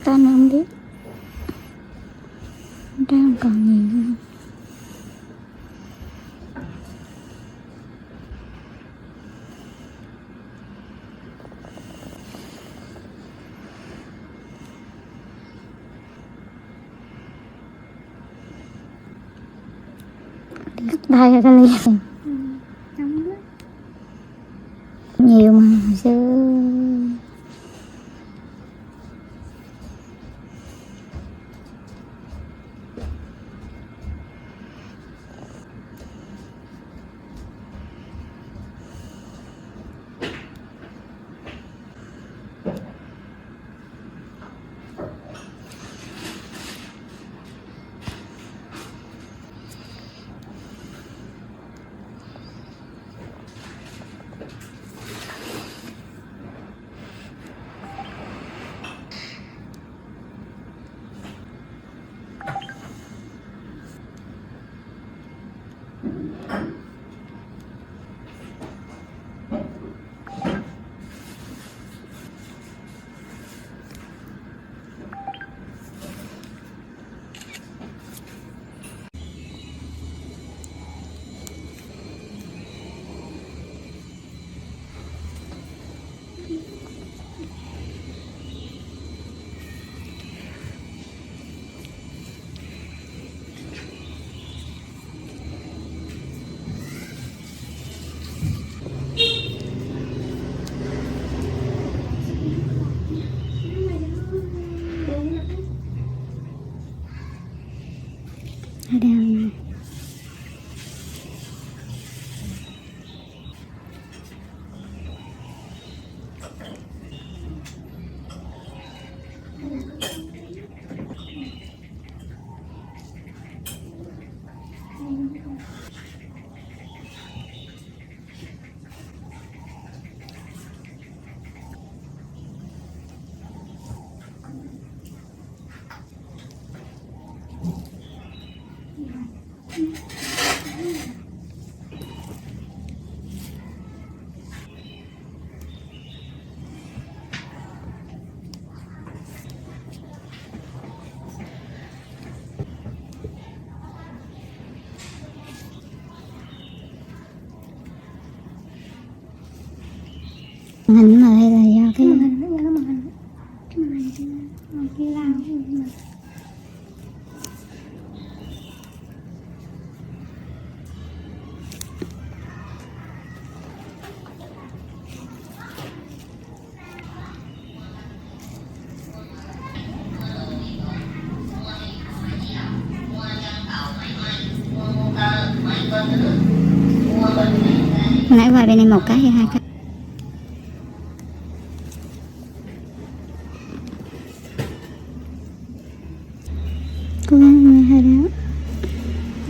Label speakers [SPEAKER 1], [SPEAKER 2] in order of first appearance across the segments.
[SPEAKER 1] Con không biết đang còn nhiều. Cắt tay ra cái ly nhiều mà xưa. Ada hình mà hay là do cái màn hình kia lao nãy vào bên này một cái hay hai cái. Cố gắng hơi đó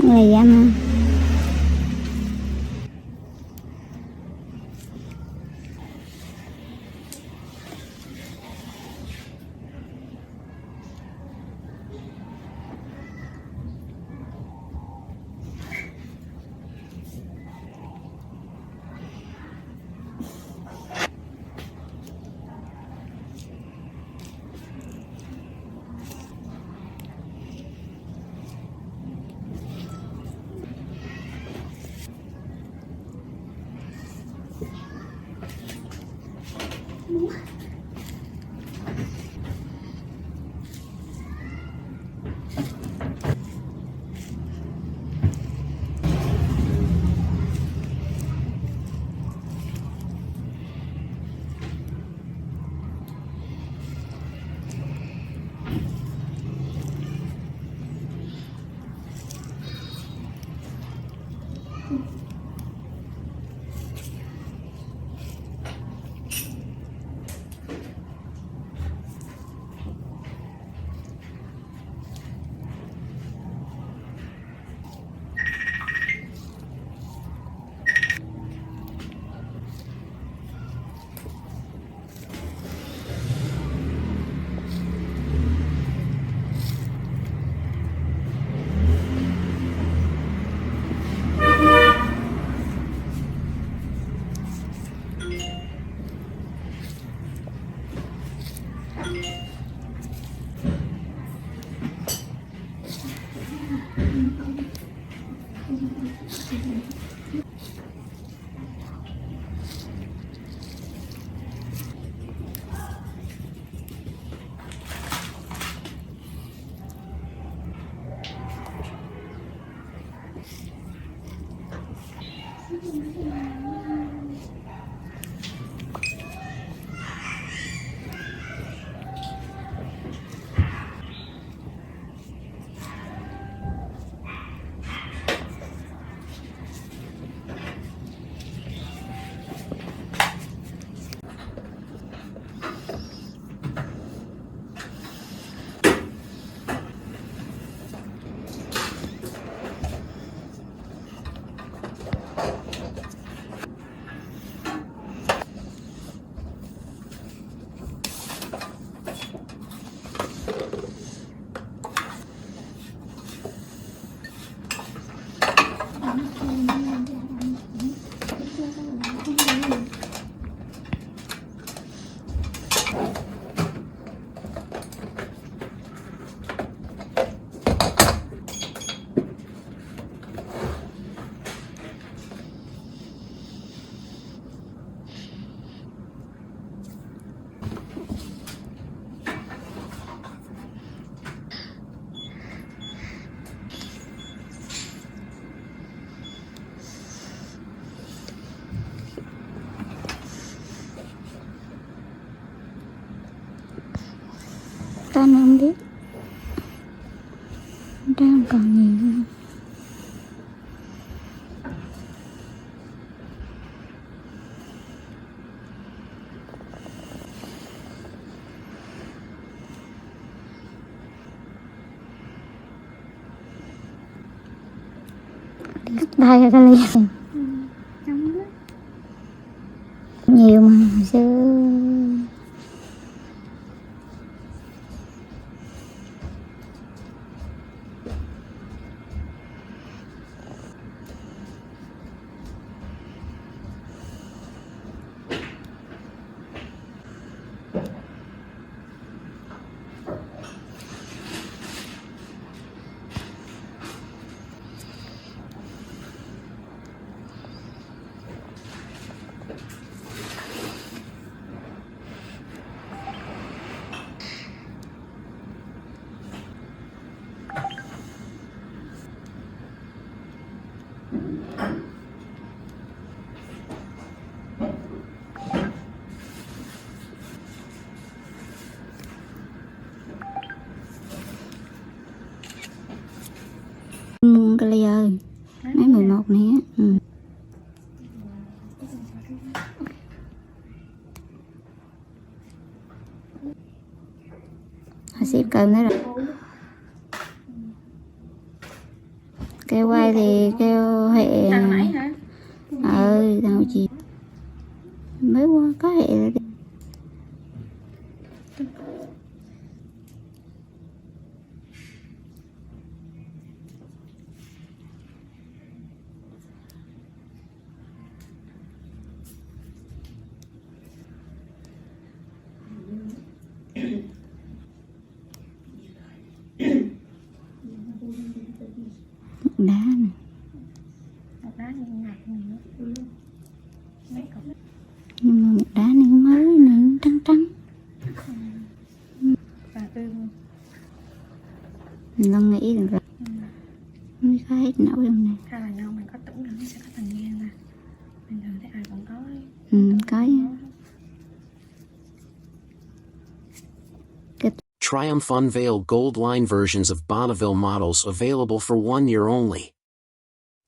[SPEAKER 1] là giảm Con không biết đang còn nhiều. Đây cái ly nhiều mà hồi xưa cái ly ơi, mấy 11 này á. Ship cơm nữa rồi. Kêu quay thì kêu hệ đâu chị mới qua có hệ rồi. Đá này. Nhưng mà một đá này mới này trắng trắng. Mình không nghĩ được rồi. Mới có hết nấu trong này.
[SPEAKER 2] Hay là nhau mình có tưởng là nó sẽ có tầng ngang nè. Bình thường thấy ai còn có ấy.
[SPEAKER 1] Có.
[SPEAKER 3] Triumph unveiled gold line versions of Bonneville models available for 1 year only.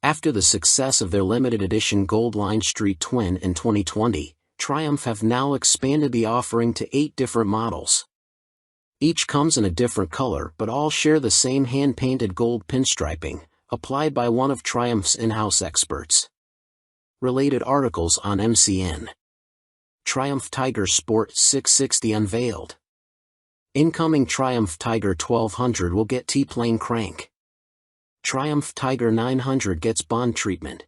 [SPEAKER 3] After the success of their limited edition Gold Line Street Twin in 2020, Triumph have now expanded the offering to 8 different models. Each comes in a different color but all share the same hand-painted gold pinstriping, applied by one of Triumph's in-house experts. Related articles on MCN. Triumph Tiger Sport 660 unveiled. Incoming Triumph Tiger 1200 will get T-plane crank. Triumph Tiger 900 gets bond treatment.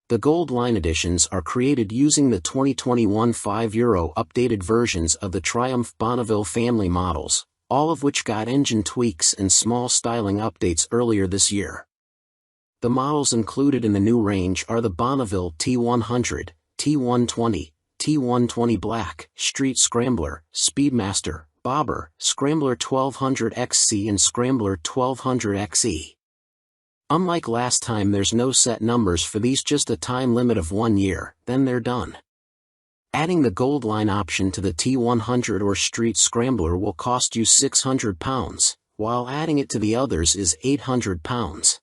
[SPEAKER 3] The Gold Line editions are created using the 2021 €5 updated versions of the Triumph Bonneville family models, all of which got engine tweaks and small styling updates earlier this year. The models included in the new range are the Bonneville T100, T120, T120 Black, Street Scrambler, Speedmaster, Bobber, Scrambler 1200 XC and Scrambler 1200 XE. Unlike last time, there's no set numbers for these, just a time limit of 1 year, then they're done. Adding the Gold Line option to the T100 or Street Scrambler will cost you £600, while adding it to the others is £800.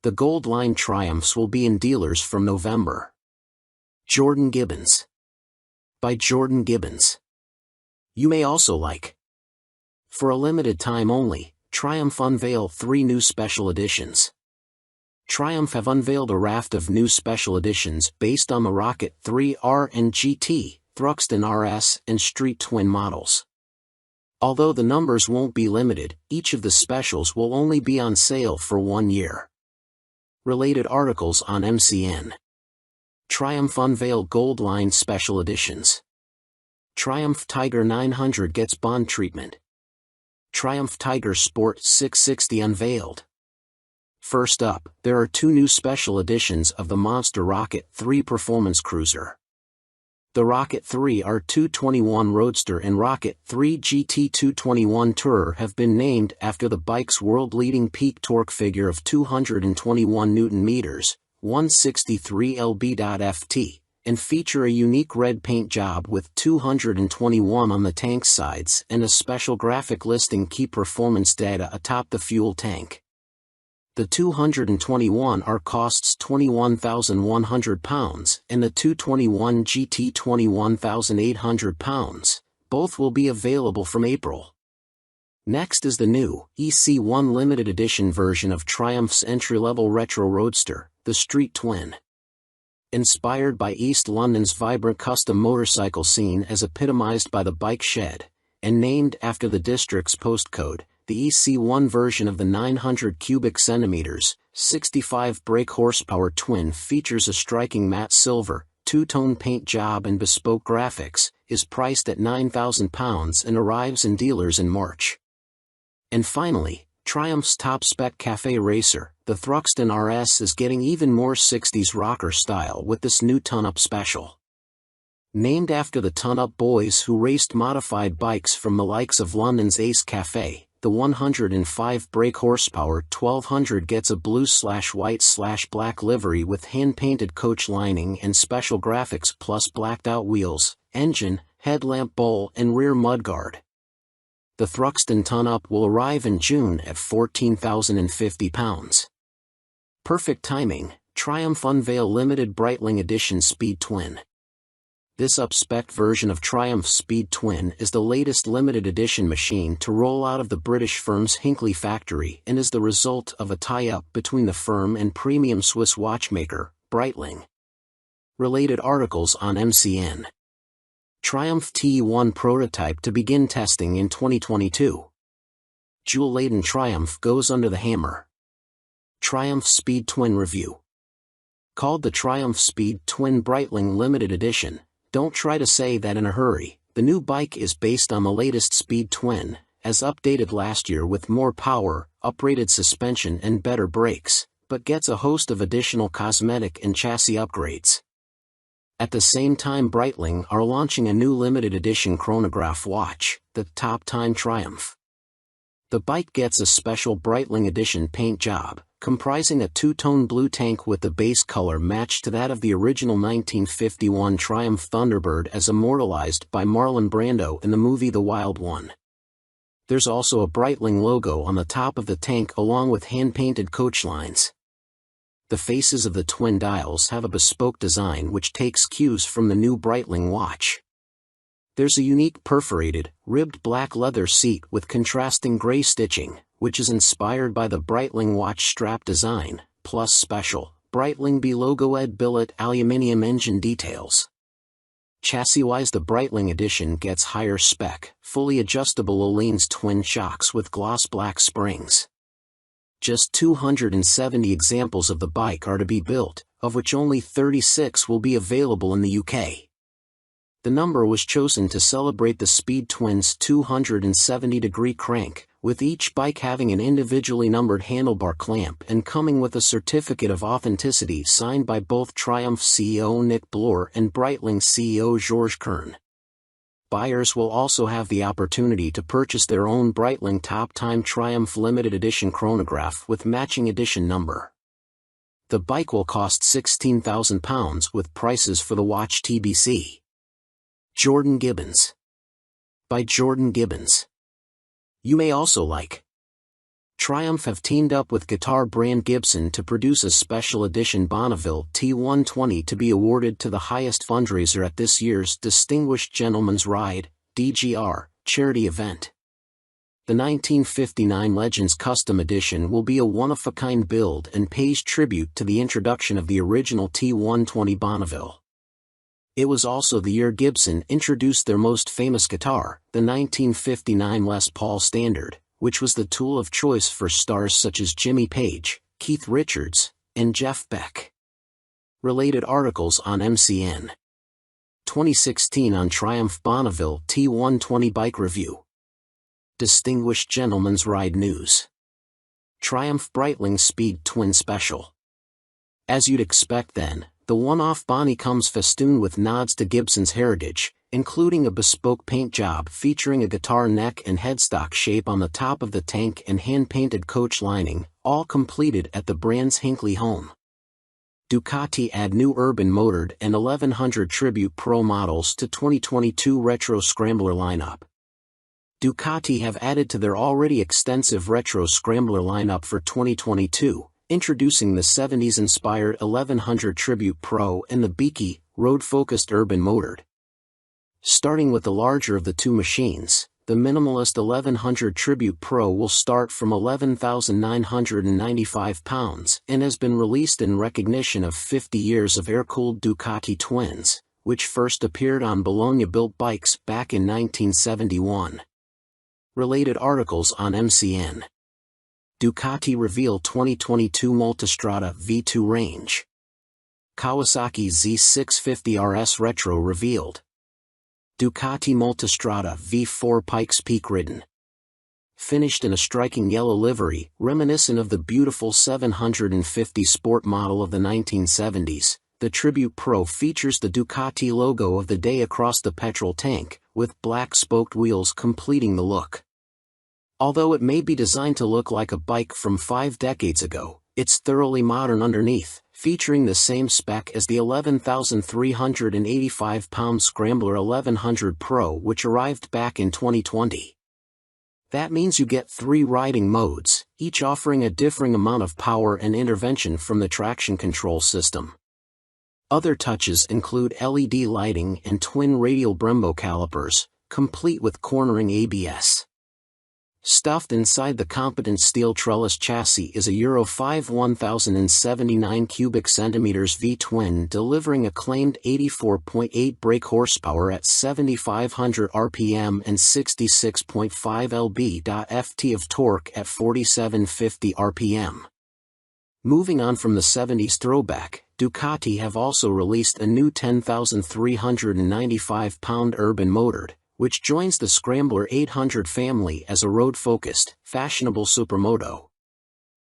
[SPEAKER 3] The Gold Line Triumphs will be in dealers from November. Jordan Gibbons. By Jordan Gibbons. You may also like. For a limited time only, Triumph unveil 3 new special editions. Triumph have unveiled a raft of new special editions based on the Rocket 3 R and GT, Thruxton RS and Street Twin models. Although the numbers won't be limited, each of the specials will only be on sale for 1 year. Related articles on MCN. Triumph unveiled Gold Line special editions. Triumph Tiger 900 gets bond treatment. Triumph Tiger Sport 660 unveiled. First up, there are two new special editions of the Monster Rocket 3 Performance Cruiser. The Rocket 3 R221 Roadster and Rocket 3 GT 221 Tourer have been named after the bike's world-leading peak torque figure of 221 Nm, 163 lb.ft, and feature a unique red paint job with 221 on the tank sides and a special graphic listing key performance data atop the fuel tank. The 221 R costs £21,100 and the 221 GT £21,800. Both will be available from April. Next is the new EC1 limited edition version of Triumph's entry-level retro roadster, the Street Twin. Inspired by East London's vibrant custom motorcycle scene as epitomized by the bike shed, and named after the district's postcode, the EC1 version of the 900 cubic centimeters, 65 brake horsepower twin features a striking matte silver, two-tone paint job and bespoke graphics, is priced at £9,000 and arrives in dealers in March. And finally, Triumph's top-spec cafe racer, the Thruxton RS, is getting even more 60s rocker style with this new ton-up special. Named after the ton-up boys who raced modified bikes from the likes of London's Ace Cafe, the 105 brake horsepower 1200 gets a blue/white/black livery with hand-painted coach lining and special graphics plus blacked-out wheels, engine, headlamp bowl and rear mudguard. The Thruxton ton-up will arrive in June at £14,050. Perfect timing, Triumph unveil limited Breitling Edition Speed Twin. This up-spec version of Triumph Speed Twin is the latest limited edition machine to roll out of the British firm's Hinckley factory and is the result of a tie-up between the firm and premium Swiss watchmaker, Breitling. Related articles on MCN. Triumph T1 prototype to begin testing in 2022. Jewel-laden Triumph goes under the hammer. Triumph Speed Twin review. Called the Triumph Speed Twin Breitling Limited Edition, don't try to say that in a hurry. The new bike is based on the latest Speed Twin, as updated last year with more power, uprated suspension and better brakes, but gets a host of additional cosmetic and chassis upgrades. At the same time, Breitling are launching a new limited edition chronograph watch, the Top Time Triumph. The bike gets a special Breitling edition paint job, comprising a two-tone blue tank with the base color matched to that of the original 1951 Triumph Thunderbird as immortalized by Marlon Brando in the movie The Wild One. There's also a Breitling logo on the top of the tank along with hand-painted coach lines. The faces of the twin dials have a bespoke design which takes cues from the new Breitling watch. There's a unique perforated, ribbed black leather seat with contrasting gray stitching, which is inspired by the Breitling watch strap design, plus special, Breitling B logo-ed billet aluminium engine details. Chassis-wise, the Breitling edition gets higher spec, fully adjustable Öhlins twin shocks with gloss black springs. Just 270 examples of the bike are to be built, of which only 36 will be available in the UK. The number was chosen to celebrate the Speed Twin's 270-degree crank, with each bike having an individually numbered handlebar clamp and coming with a certificate of authenticity signed by both Triumph CEO Nick Bloor and Breitling CEO Georges Kern. Buyers will also have the opportunity to purchase their own Breitling Top Time Triumph limited edition chronograph with matching edition number. The bike will cost £16,000 with prices for the watch TBC. Jordan Gibbons. By Jordan Gibbons. You may also like. Triumph have teamed up with guitar brand Gibson to produce a special edition Bonneville T120 to be awarded to the highest fundraiser at this year's Distinguished Gentleman's Ride, DGR, charity event. The 1959 Legends Custom Edition will be a one-of-a-kind build and pays tribute to the introduction of the original T120 Bonneville. It was also the year Gibson introduced their most famous guitar, the 1959 Les Paul Standard, which was the tool of choice for stars such as Jimmy Page, Keith Richards, and Jeff Beck. Related articles on MCN. 2016 on Triumph Bonneville T120 Bike Review. Distinguished Gentleman's Ride News. Triumph Breitling Speed Twin Special. As you'd expect then, the one-off Bonnie comes festooned with nods to Gibson's heritage, including a bespoke paint job featuring a guitar neck and headstock shape on the top of the tank and hand-painted coach lining, all completed at the brand's Hinckley home. Ducati add new urban motored and 1100 Tribute Pro models to 2022 Retro Scrambler lineup. Ducati have added to their already extensive Retro Scrambler lineup for 2022, introducing the 70s-inspired 1100 Tribute Pro and the beaky, road-focused urban motored. Starting with the larger of the two machines, the minimalist 1100 Tribute Pro will start from 11,995 pounds and has been released in recognition of 50 years of air-cooled Ducati twins, which first appeared on Bologna-built bikes back in 1971. Related articles on MCN. Ducati reveal 2022 Multistrada V2 range. Kawasaki Z650 RS Retro revealed. Ducati Multistrada V4 Pikes Peak ridden. Finished in a striking yellow livery, reminiscent of the beautiful 750 Sport model of the 1970s, the Tribute Pro features the Ducati logo of the day across the petrol tank, with black spoked wheels completing the look. Although it may be designed to look like a bike from 5 decades ago, it's thoroughly modern underneath, featuring the same spec as the 11,385-pound Scrambler 1100 Pro which arrived back in 2020. That means you get 3 riding modes, each offering a differing amount of power and intervention from the traction control system. Other touches include LED lighting and twin radial Brembo calipers, complete with cornering ABS. Stuffed inside the competent steel trellis chassis is a Euro 5 1079 cubic centimeters V-twin delivering a claimed 84.8 brake horsepower at 7,500 RPM and 66.5 lb.ft of torque at 4,750 RPM. Moving on from the 70s throwback, Ducati have also released a new 10,395-pound urban motored, which joins the Scrambler 800 family as a road-focused, fashionable supermoto.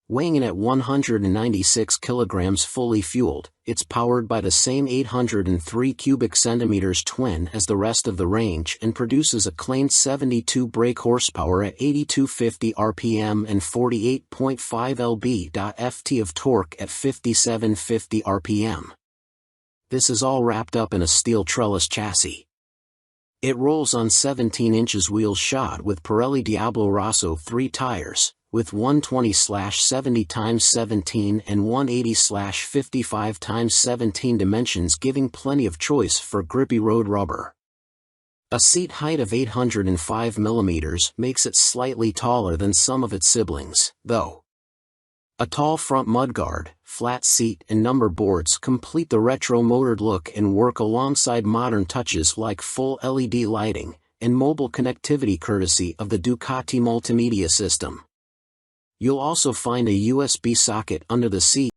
[SPEAKER 3] Weighing in at 196 kilograms fully fueled, it's powered by the same 803 cubic centimeters twin as the rest of the range and produces a claimed 72 brake horsepower at 8,250 RPM and 48.5 lb.ft of torque at 5,750 RPM. This is all wrapped up in a steel trellis chassis. It rolls on 17 inches wheels shod with Pirelli Diablo Rosso 3 tires, with 120/70x17 and 180/55x17 dimensions giving plenty of choice for grippy road rubber. A seat height of 805 mm makes it slightly taller than some of its siblings, though. A tall front mudguard, flat seat and number boards complete the retro motored look and work alongside modern touches like full LED lighting and mobile connectivity courtesy of the Ducati multimedia system. You'll also find a USB socket under the seat